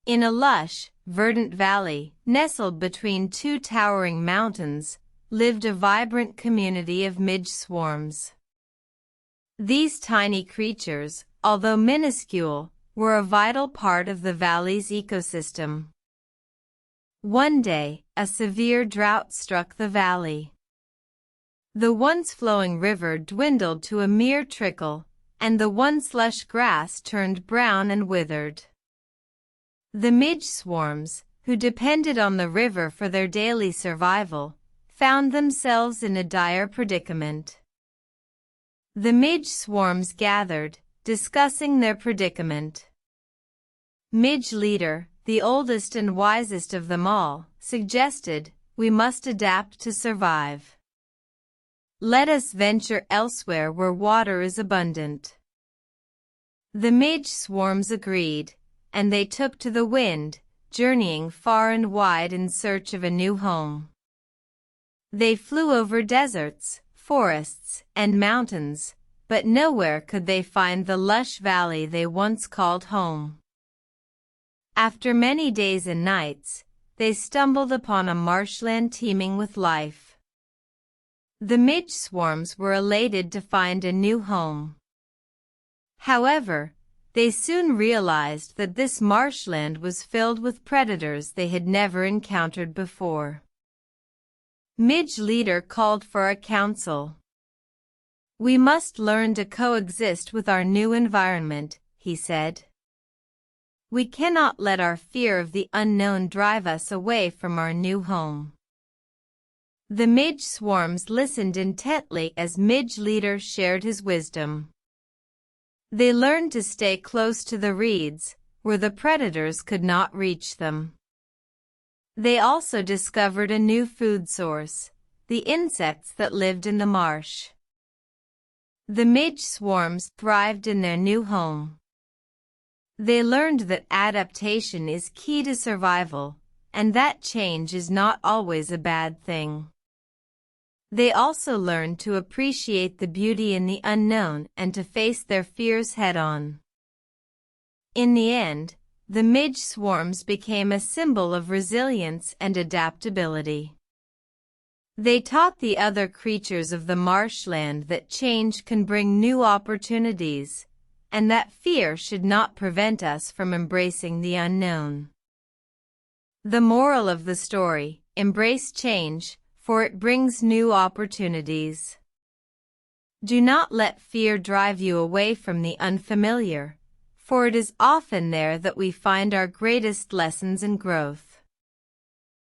In a lush, verdant valley, nestled between two towering mountains, lived a vibrant community of Midge Swarms. These tiny creatures, although minuscule, were a vital part of the valley's ecosystem. One day, a severe drought struck the valley. The once-flowing river dwindled to a mere trickle, and the once-lush grass turned brown and withered. The Midge Swarms, who depended on the river for their daily survival, found themselves in a dire predicament. The Midge Swarms gathered, discussing their predicament. Midge Leader, the oldest and wisest of them all, suggested, "We must adapt to survive. Let us venture elsewhere where water is abundant." The Midge Swarms agreed, and they took to the wind, journeying far and wide in search of a new home. They flew over deserts, forests, and mountains, but nowhere could they find the lush valley they once called home. After many days and nights, they stumbled upon a marshland teeming with life. The Midge Swarms were elated to find a new home. However, they soon realized that this marshland was filled with predators they had never encountered before. Midge Leader called for a council. "We must learn to coexist with our new environment," he said. "We cannot let our fear of the unknown drive us away from our new home." The Midge Swarms listened intently as Midge Leader shared his wisdom. They learned to stay close to the reeds, where the predators could not reach them. They also discovered a new food source, the insects that lived in the marsh. The Midge Swarms thrived in their new home. They learned that adaptation is key to survival, and that change is not always a bad thing. They also learned to appreciate the beauty in the unknown and to face their fears head-on. In the end, the Midge Swarms became a symbol of resilience and adaptability. They taught the other creatures of the marshland that change can bring new opportunities, and that fear should not prevent us from embracing the unknown. The moral of the story: embrace change, for it brings new opportunities. Do not let fear drive you away from the unfamiliar, for it is often there that we find our greatest lessons and growth.